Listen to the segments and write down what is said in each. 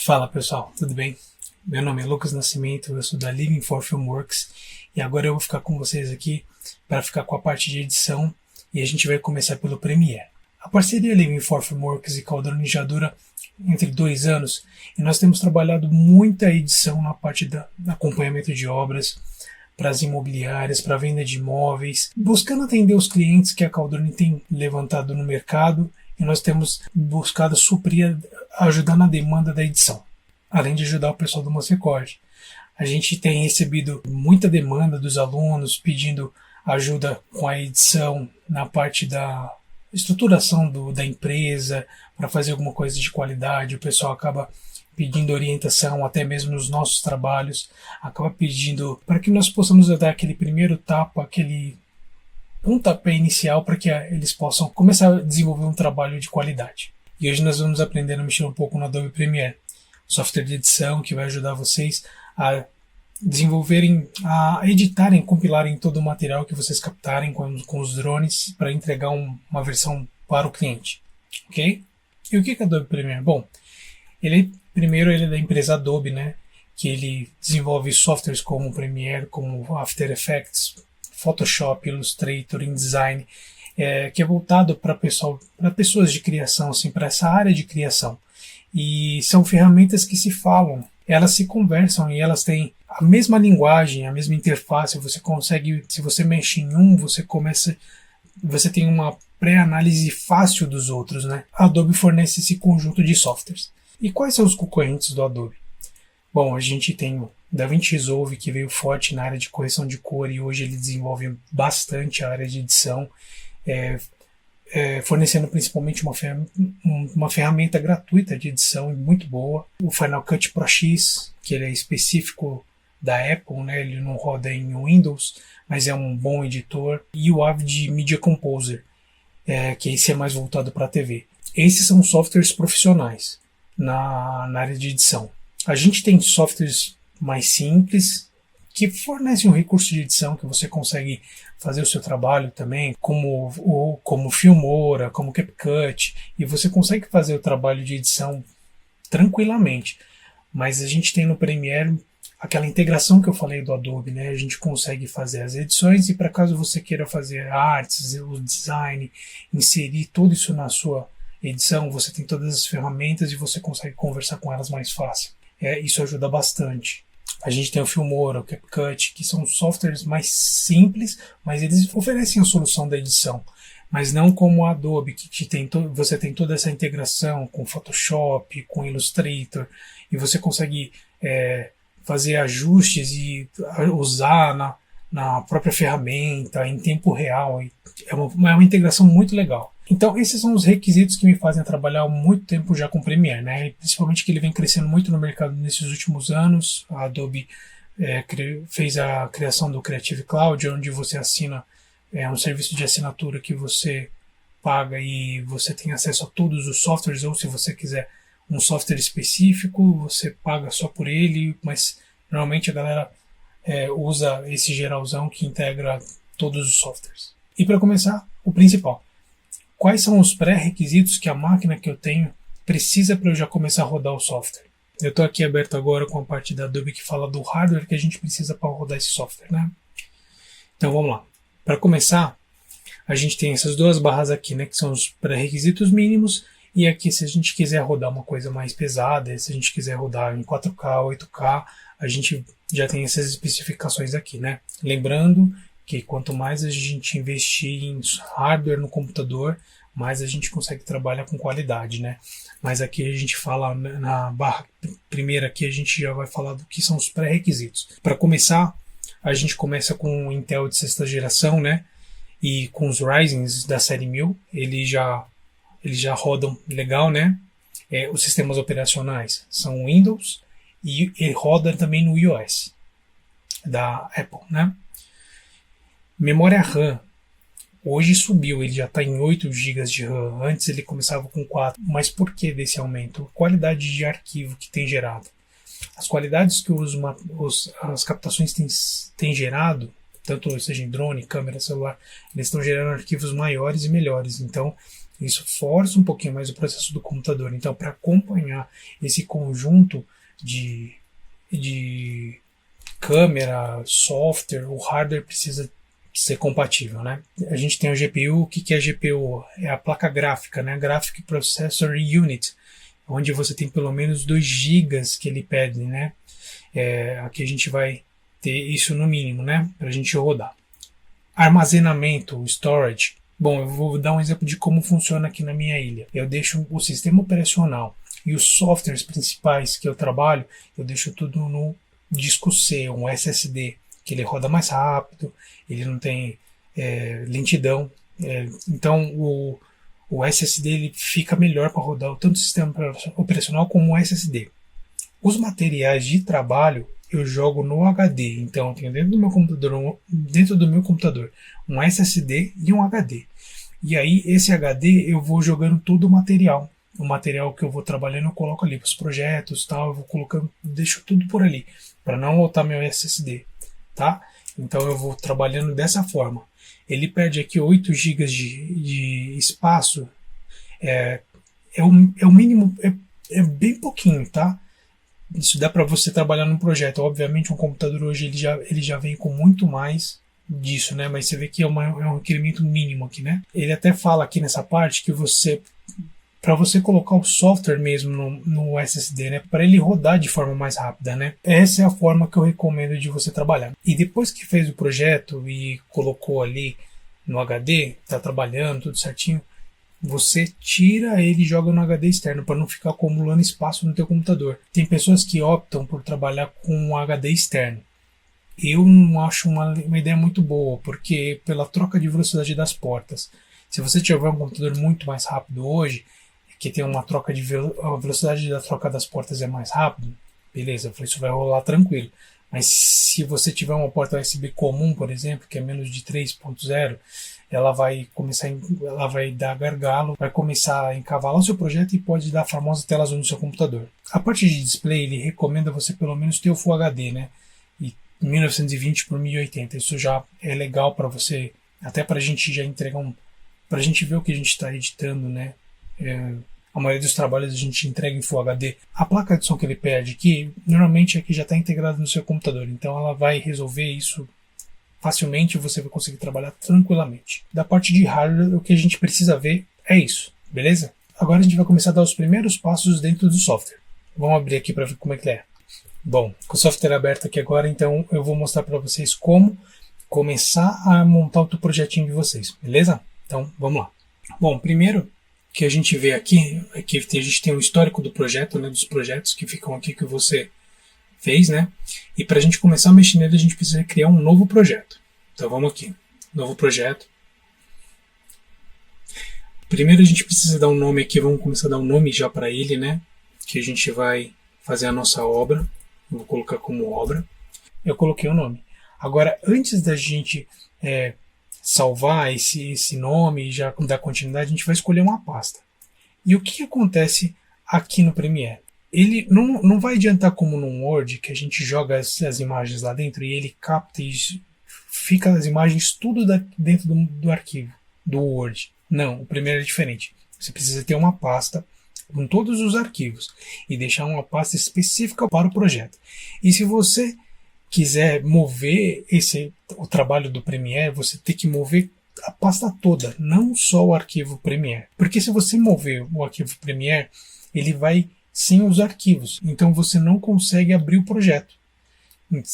Fala pessoal, tudo bem? Meu nome é Lucas Nascimento, eu sou da Living for Filmworks e agora eu vou ficar com vocês aqui para ficar com a parte de edição e a gente vai começar pelo Premiere. A parceria Living for Filmworks e Caldrone já dura entre 2 anos e nós temos trabalhado muita edição na parte do acompanhamento de obras para as imobiliárias, para a venda de imóveis, buscando atender os clientes que a Caldrone tem levantado no mercado e nós temos buscado suprir, ajudar na demanda da edição, além de ajudar o pessoal do Mocecode. A gente tem recebido muita demanda dos alunos pedindo ajuda com a edição na parte da estruturação da empresa, para fazer alguma coisa de qualidade. O pessoal acaba pedindo orientação, até mesmo nos nossos trabalhos, acaba pedindo para que nós possamos dar aquele primeiro tapa, aquele pontapé inicial para que eles possam começar a desenvolver um trabalho de qualidade. E hoje nós vamos aprender a mexer um pouco no Adobe Premiere, software de edição que vai ajudar vocês a desenvolverem, a editarem, compilarem todo o material que vocês captarem com os drones para entregar uma versão para o cliente. Ok? E o que é Adobe Premiere? Bom, primeiro ele é da empresa Adobe, né? Que ele desenvolve softwares como Premiere, como After Effects, Photoshop, Illustrator, InDesign, que é voltado para pessoas de criação, assim, para essa área de criação. E são ferramentas que se falam, elas se conversam e elas têm a mesma linguagem, a mesma interface. Você consegue, se você mexe em você tem uma pré-análise fácil dos outros, né? A Adobe fornece esse conjunto de softwares. E quais são os concorrentes do Adobe? Bom, a gente tem o DaVinci Resolve, que veio forte na área de correção de cor e hoje ele desenvolve bastante a área de edição, fornecendo principalmente uma ferramenta gratuita de edição muito boa. O Final Cut Pro X, que ele é específico da Apple, né? Ele não roda em Windows, mas é um bom editor. E o Avid Media Composer, que esse é mais voltado para a TV. Esses são softwares profissionais na área de edição. A gente tem softwares mais simples que fornecem um recurso de edição que você consegue fazer o seu trabalho também, como Filmora, como CapCut, e você consegue fazer o trabalho de edição tranquilamente. Mas a gente tem no Premiere aquela integração que eu falei do Adobe, né? A gente consegue fazer as edições e para caso você queira fazer artes, o design, inserir tudo isso na sua edição, você tem todas as ferramentas e você consegue conversar com elas mais fácil. Isso ajuda bastante. A gente tem o Filmora, o CapCut, que são softwares mais simples, mas eles oferecem a solução da edição. Mas não como a Adobe, que você tem toda essa integração com Photoshop, com Illustrator, e você consegue fazer ajustes e usar na própria ferramenta, em tempo real. É uma integração muito legal. Então, esses são os requisitos que me fazem trabalhar há muito tempo já com Premiere, né? Principalmente que ele vem crescendo muito no mercado nesses últimos anos. A Adobe fez a criação do Creative Cloud, onde você assina um serviço de assinatura que você paga e você tem acesso a todos os softwares, ou se você quiser um software específico, você paga só por ele, mas normalmente a galera usa esse geralzão que integra todos os softwares. E para começar, o principal. Quais são os pré-requisitos que a máquina que eu tenho precisa para eu já começar a rodar o software? Eu estou aqui aberto agora com a parte da Adobe que fala do hardware que a gente precisa para rodar esse software, né? Então vamos lá. Para começar, a gente tem essas duas barras aqui, né, que são os pré-requisitos mínimos, e aqui se a gente quiser rodar uma coisa mais pesada, se a gente quiser rodar em 4K, 8K, a gente já tem essas especificações aqui, né? Lembrando que quanto mais a gente investir em hardware no computador, mais a gente consegue trabalhar com qualidade, né? Mas aqui a gente fala, na barra primeira aqui, a gente já vai falar do que são os pré-requisitos. Para começar, a gente começa com o Intel de 6ª geração, né? E com os Ryzen da série 1000, eles já rodam legal, né? Os sistemas operacionais são Windows e ele roda também no iOS da Apple, né? Memória RAM, hoje subiu, ele já está em 8 GB de RAM, antes ele começava com 4, mas por que desse aumento? Qualidade de arquivo que tem gerado. As qualidades que as captações têm gerado, tanto seja em drone, câmera, celular, eles estão gerando arquivos maiores e melhores, então Isso força um pouquinho mais o processo do computador. Então, para acompanhar esse conjunto de câmera, software, o hardware precisa ser compatível, né? A gente tem a GPU. O que é a GPU? É a placa gráfica, né? Graphic Processor Unit, onde você tem pelo menos 2 GB que ele pede, né? Aqui a gente vai ter isso no mínimo, né? Para a gente rodar. Armazenamento, storage. Bom, eu vou dar um exemplo de como funciona aqui na minha ilha. Eu deixo o sistema operacional e os softwares principais que eu trabalho, eu deixo tudo no disco C, um SSD, que ele roda mais rápido, ele não tem lentidão. Então o SSD ele fica melhor para rodar tanto o sistema operacional como o SSD. Os materiais de trabalho eu jogo no HD, então eu tenho dentro do meu computador um SSD e um HD. E aí esse HD eu vou jogando todo o material que eu vou trabalhando eu coloco ali para os projetos, tal, eu vou colocando, deixo tudo por ali para não lotar meu SSD, tá? Então eu vou trabalhando dessa forma. Ele perde aqui 8 GB de espaço, é o mínimo, é bem pouquinho, tá? Isso dá para você trabalhar num projeto. Obviamente um computador hoje ele já vem com muito mais disso, né? Mas você vê que é um requerimento mínimo aqui, né? Ele até fala aqui nessa parte que para você colocar o software mesmo no SSD, né, para ele rodar de forma mais rápida, né? Essa é a forma que eu recomendo de você trabalhar. E depois que fez o projeto e colocou ali no HD, tá trabalhando tudo certinho, você tira ele e joga no HD externo para não ficar acumulando espaço no teu computador. Tem pessoas que optam por trabalhar com um HD externo. Eu não acho uma ideia muito boa, porque pela troca de velocidade das portas. Se você tiver um computador muito mais rápido hoje, que tem uma troca a velocidade da troca das portas é mais rápido, beleza, isso vai rolar tranquilo. Mas se você tiver uma porta USB comum, por exemplo, que é menos de 3.0, ela vai dar gargalo, vai começar a encavalar o seu projeto e pode dar a famosa tela azul no seu computador. A parte de display, ele recomenda você pelo menos ter o Full HD, né? E 1920 por 1080, isso já é legal para você, até para a gente já entregar para a gente ver o que a gente está editando, né? A maioria dos trabalhos a gente entrega em Full HD. A placa de som que ele pede aqui, normalmente aqui já está integrada no seu computador, então ela vai resolver isso facilmente e você vai conseguir trabalhar tranquilamente. Da parte de hardware, o que a gente precisa ver é isso, beleza? Agora a gente vai começar a dar os primeiros passos dentro do software. Vamos abrir aqui para ver como é que é. Bom, com o software aberto aqui agora, então eu vou mostrar para vocês como começar a montar o projetinho de vocês, beleza? Então, vamos lá. Bom, primeiro que a gente vê aqui é que a gente tem o histórico do projeto, né, dos projetos que ficam aqui que você fez, né? E para a gente começar a mexer nele, a gente precisa criar um novo projeto. Então, vamos aqui. Novo projeto. Primeiro a gente precisa dar um nome aqui, vamos começar a dar um nome já para ele, né? Que a gente vai fazer a nossa obra. Eu vou colocar como obra. Eu coloquei o nome. Agora, antes da gente salvar esse nome e já dar continuidade, a gente vai escolher uma pasta. E o que acontece aqui no Premiere? Ele não vai adiantar como no Word, que a gente joga as imagens lá dentro e ele capta e fica as imagens tudo dentro do arquivo, do Word. Não, o Premiere é diferente. Você precisa ter uma pasta com todos os arquivos e deixar uma pasta específica para o projeto. E se você quiser mover o trabalho do Premiere, você tem que mover a pasta toda, não só o arquivo Premiere. Porque se você mover o arquivo Premiere, ele vai sem os arquivos. Então você não consegue abrir o projeto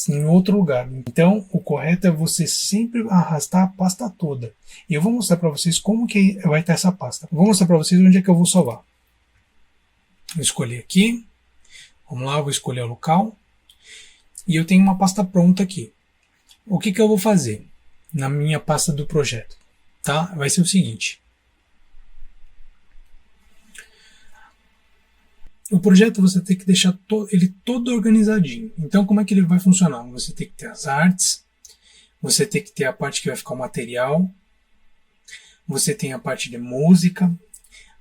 em outro lugar. Então o correto é você sempre arrastar a pasta toda. E eu vou mostrar para vocês como que vai estar essa pasta. Vou mostrar para vocês onde é que eu vou salvar. Vou escolher aqui. Vamos lá, vou escolher o local. E eu tenho uma pasta pronta aqui. O que eu vou fazer na minha pasta do projeto? Tá? Vai ser o seguinte. O projeto você tem que deixar ele todo organizadinho. Então, como é que ele vai funcionar? Você tem que ter as artes, você tem que ter a parte que vai ficar o material, você tem a parte de música,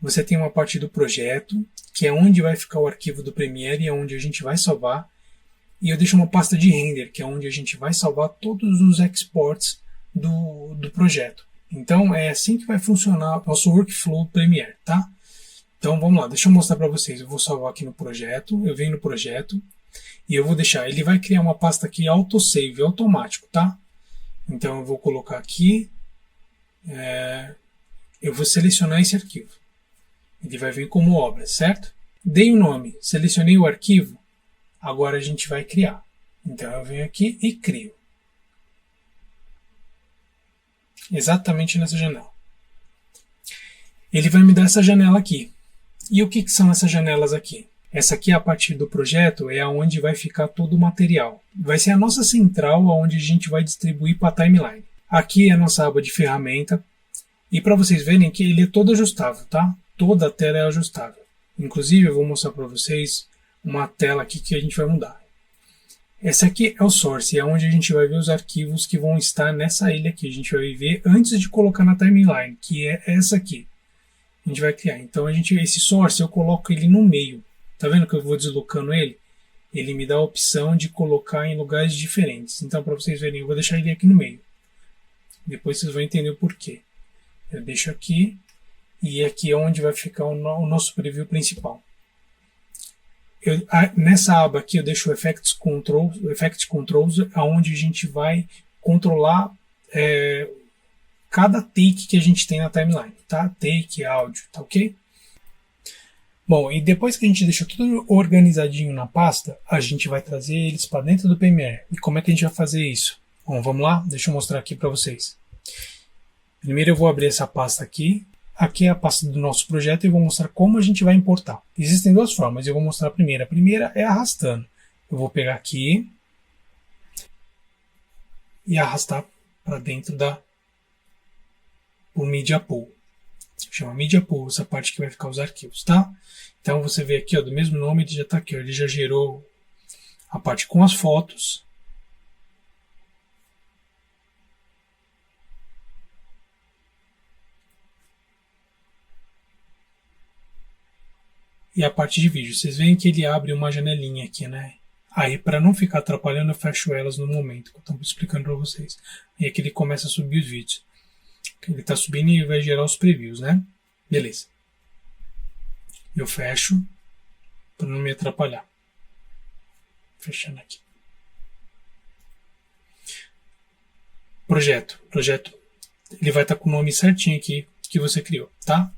você tem uma parte do projeto, que é onde vai ficar o arquivo do Premiere e é onde a gente vai salvar. E eu deixo uma pasta de render, que é onde a gente vai salvar todos os exports do projeto. Então é assim que vai funcionar o nosso workflow do Premiere, tá? Então vamos lá, deixa eu mostrar para vocês. Eu vou salvar aqui no projeto, eu venho no projeto e eu vou deixar, ele vai criar uma pasta aqui autosave, automático, tá? Então eu vou colocar aqui, eu vou selecionar esse arquivo. Ele vai vir como obra, certo? Dei o nome, selecionei o arquivo, agora a gente vai criar. Então eu venho aqui e crio. Exatamente nessa janela. Ele vai me dar essa janela aqui. E o que são essas janelas aqui? Essa aqui, a partir do projeto, é onde vai ficar todo o material. Vai ser a nossa central, onde a gente vai distribuir para a timeline. Aqui é a nossa aba de ferramenta. E para vocês verem que ele é todo ajustável, tá? Toda a tela é ajustável. Inclusive, eu vou mostrar para vocês uma tela aqui que a gente vai mudar. Essa aqui é o source, é onde a gente vai ver os arquivos que vão estar nessa ilha aqui. A gente vai ver antes de colocar na timeline, que é essa aqui. A gente vai criar. Então, esse source, eu coloco ele no meio. Tá vendo que eu vou deslocando ele? Ele me dá a opção de colocar em lugares diferentes. Então, para vocês verem, eu vou deixar ele aqui no meio. Depois vocês vão entender o porquê. Eu deixo aqui, e aqui é onde vai ficar o nosso preview principal. Nessa aba aqui eu deixo o Effects Controls, onde a gente vai controlar cada take que a gente tem na timeline, tá? Take, áudio, tá ok? Bom, e depois que a gente deixa tudo organizadinho na pasta, a gente vai trazer eles para dentro do Premiere. E como é que a gente vai fazer isso? Bom, vamos lá? Deixa eu mostrar aqui para vocês. Primeiro eu vou abrir essa pasta aqui. Aqui é a pasta do nosso projeto e eu vou mostrar como a gente vai importar. Existem duas formas, eu vou mostrar a primeira. A primeira é arrastando. Eu vou pegar aqui e arrastar para dentro o Media Pool. Chama Media Pool, essa parte que vai ficar os arquivos, tá? Então você vê aqui, ó, do mesmo nome, ele já está aqui, ó, ele já gerou a parte com as fotos. E a parte de vídeo, vocês veem que ele abre uma janelinha aqui, né? Aí, para não ficar atrapalhando, eu fecho elas no momento que eu estou explicando para vocês. E aqui ele começa a subir os vídeos. Ele está subindo e vai gerar os previews, né? Beleza. Eu fecho para não me atrapalhar. Fechando aqui. Projeto. Ele vai estar com o nome certinho aqui que você criou, tá?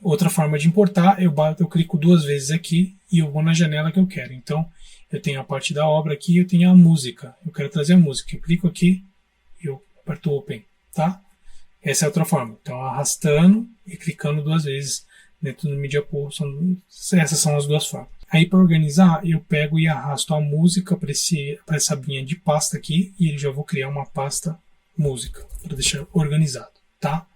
Outra forma de importar, eu clico duas vezes aqui e eu vou na janela que eu quero. Então, eu tenho a parte da obra aqui e eu tenho a música. Eu quero trazer a música. Eu clico aqui e eu aperto Open, tá? Essa é outra forma. Então, arrastando e clicando duas vezes dentro do Media Pool. Essas são as duas formas. Aí, para organizar, eu pego e arrasto a música para essa abinha de pasta aqui e eu já vou criar uma pasta música para deixar organizado, tá?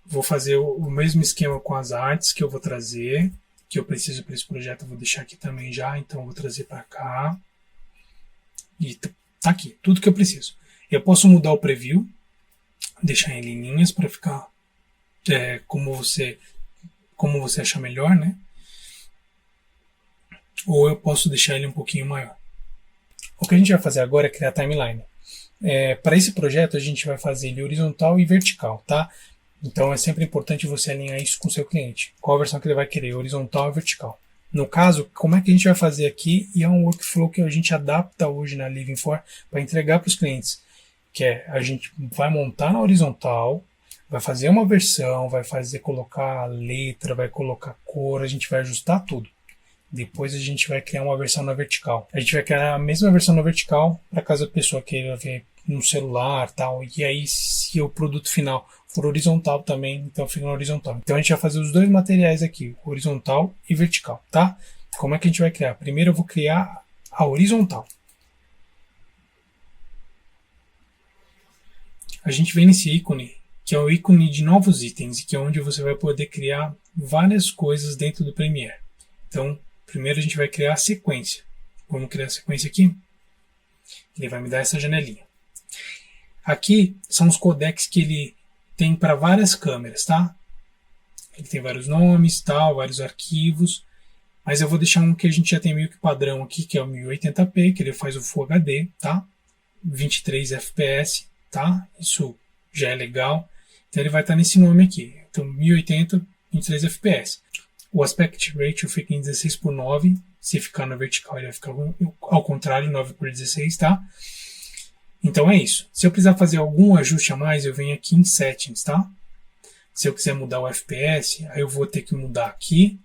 Vou fazer o mesmo esquema com as artes que eu vou trazer, que eu preciso para esse projeto, eu vou deixar aqui também já, então eu vou trazer para cá. E tá aqui, tudo que eu preciso. Eu posso mudar o preview, deixar em linhas para ficar como você achar melhor, né? Ou eu posso deixar ele um pouquinho maior. O que a gente vai fazer agora é criar a timeline. Para esse projeto a gente vai fazer ele horizontal e vertical, tá? Então é sempre importante você alinhar isso com o seu cliente. Qual a versão que ele vai querer, horizontal ou vertical. No caso, como é que a gente vai fazer aqui? E é um workflow que a gente adapta hoje na Living4 para entregar para os clientes. Que a gente vai montar na horizontal, vai fazer uma versão, vai colocar letra, vai colocar cor, a gente vai ajustar tudo. Depois a gente vai criar uma versão na vertical. A gente vai criar a mesma versão na vertical para caso a pessoa queira ver no celular e tal. E aí, se o produto final for horizontal também, então fica na horizontal. Então a gente vai fazer os dois materiais aqui, horizontal e vertical, tá? Como é que a gente vai criar? Primeiro eu vou criar a horizontal. A gente vem nesse ícone, que é o ícone de novos itens, que é onde você vai poder criar várias coisas dentro do Premiere. Então, primeiro a gente vai criar a sequência. Vamos criar a sequência aqui. Ele vai me dar essa janelinha. Aqui são os codecs que ele tem para várias câmeras, tá? Ele tem vários nomes, tal, vários arquivos, mas eu vou deixar um que a gente já tem meio que padrão aqui, que é o 1080p, que ele faz o Full HD, tá? 23 fps, tá? Isso já é legal. Então ele vai estar nesse nome aqui. Então 1080, 23 fps. O aspect ratio fica em 16:9. Se ficar na vertical, ele vai ficar ao contrário, 9:16, tá? Então é isso. Se eu precisar fazer algum ajuste a mais, eu venho aqui em Settings, tá? Se eu quiser mudar o FPS, aí eu vou ter que mudar aqui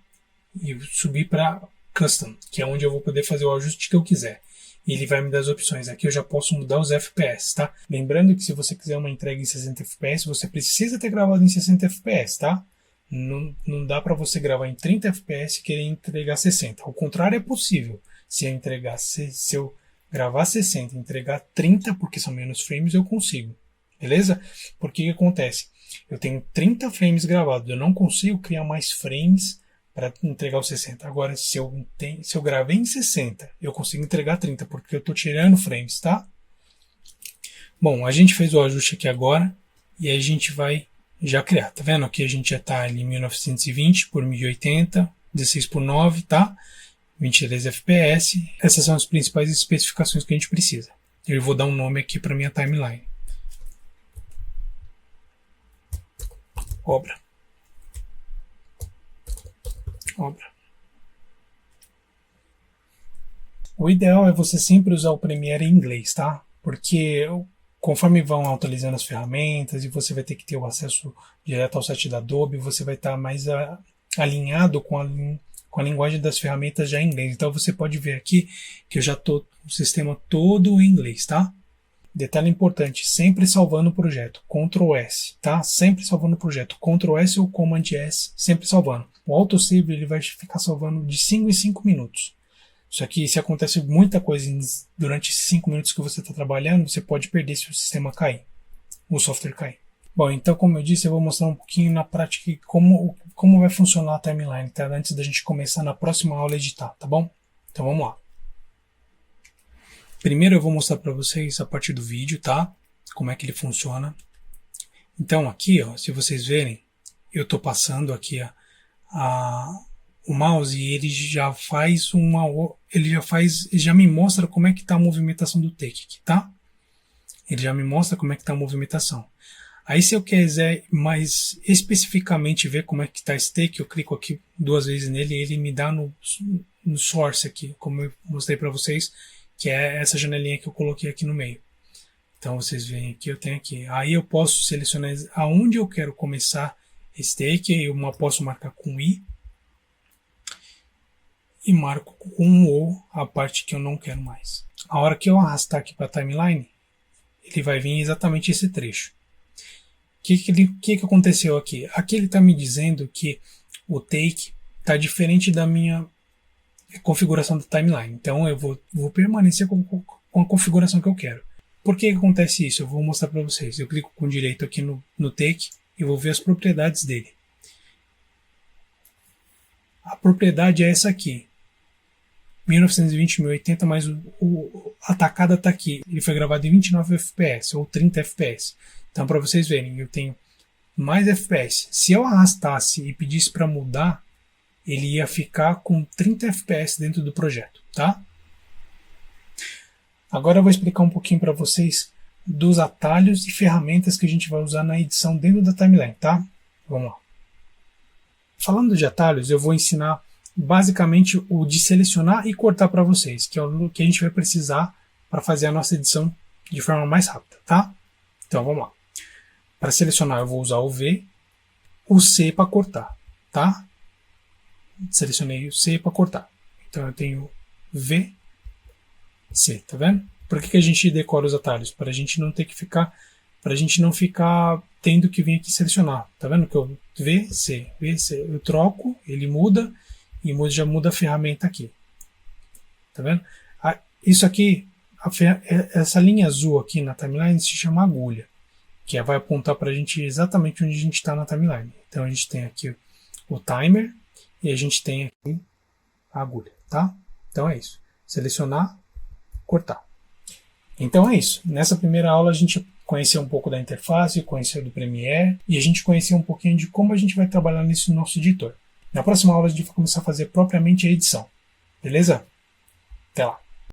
e subir para Custom, que é onde eu vou poder fazer o ajuste que eu quiser. E ele vai me dar as opções. Aqui eu já posso mudar os FPS, tá? Lembrando que se você quiser uma entrega em 60 FPS, você precisa ter gravado em 60 FPS, tá? Não dá para você gravar em 30 FPS e querer entregar 60. Ao contrário, é possível. Se eu gravar 60 e entregar 30, porque são menos frames, eu consigo. Beleza? Porque o que acontece? Eu tenho 30 frames gravados, eu não consigo criar mais frames para entregar os 60. Agora, se eu gravei em 60, eu consigo entregar 30, porque eu estou tirando frames, tá? Bom, a gente fez o ajuste aqui agora, e aí a gente vai já criar. Tá vendo? Aqui a gente já está em 1920 por 1080, 16:9, tá? 23 fps. Essas são as principais especificações que a gente precisa. Eu vou dar um nome aqui para minha timeline. Obra. O ideal é você sempre usar o Premiere em inglês, tá? Porque conforme vão atualizando as ferramentas e você vai ter que ter o acesso direto ao site da Adobe, você vai estar mais alinhado com a linguagem das ferramentas já em inglês. Então você pode ver aqui que eu já estou o sistema todo em inglês, tá? Detalhe importante, sempre salvando o projeto, Ctrl S, tá? Sempre salvando o projeto, Ctrl S ou Command S, sempre salvando. O autosave ele vai ficar salvando de 5 em 5 minutos. Só que se acontece muita coisa durante esses 5 minutos que você está trabalhando, você pode perder se o sistema cair, o software cair. Bom, então como eu disse, eu vou mostrar um pouquinho na prática como vai funcionar a timeline, tá? Antes da gente começar na próxima aula a editar, tá bom? Então vamos lá. Primeiro eu vou mostrar para vocês a parte do vídeo, tá? Como é que ele funciona. Então aqui, ó, se vocês verem, eu estou passando aqui o mouse e ele já me mostra como é que está a movimentação do take aqui, tá? Ele já me mostra como é que está a movimentação. Aí se eu quiser mais especificamente ver como é que está esse take, eu clico aqui 2 vezes nele e ele me dá no source aqui, como eu mostrei para vocês, que é essa janelinha que eu coloquei aqui no meio. Então vocês veem aqui, eu tenho aqui. Aí eu posso selecionar aonde eu quero começar esse take, eu posso marcar com I e marco com O a parte que eu não quero mais. A hora que eu arrastar aqui para a timeline, ele vai vir exatamente esse trecho. O que aconteceu aqui? Aqui ele está me dizendo que o take está diferente da minha configuração da timeline. Então eu vou permanecer com a configuração que eu quero. Por que acontece isso? Eu vou mostrar para vocês. Eu clico com direito aqui no take e vou ver as propriedades dele. A propriedade é essa aqui. 1920, 1080, mas a tacada está aqui. Ele foi gravado em 29 fps ou 30 fps. Então para vocês verem, eu tenho mais fps. Se eu arrastasse e pedisse para mudar, ele ia ficar com 30 fps dentro do projeto, tá? Agora eu vou explicar um pouquinho para vocês dos atalhos e ferramentas que a gente vai usar na edição dentro da timeline, tá? Vamos lá. Falando de atalhos, eu vou ensinar basicamente o de selecionar e cortar para vocês, que é o que a gente vai precisar para fazer a nossa edição de forma mais rápida, tá? Então vamos lá. Para selecionar eu vou usar o V, o C para cortar, tá? Selecionei o C para cortar. Então eu tenho V, C, tá vendo? Por que a gente decora os atalhos? Para a gente não ter que ficar, para a gente não ficar tendo que vir aqui selecionar. Tá vendo que eu V, C, eu troco, ele muda e já muda a ferramenta aqui. Tá vendo? Isso aqui, essa linha azul aqui na timeline se chama agulha, que vai apontar para a gente exatamente onde a gente está na timeline. Então a gente tem aqui o timer e a gente tem aqui a agulha, tá? Então é isso. Selecionar, cortar. Então é isso. Nessa primeira aula a gente conheceu um pouco da interface, conheceu do Premiere e a gente conheceu um pouquinho de como a gente vai trabalhar nesse nosso editor. Na próxima aula a gente vai começar a fazer propriamente a edição. Beleza? Até lá!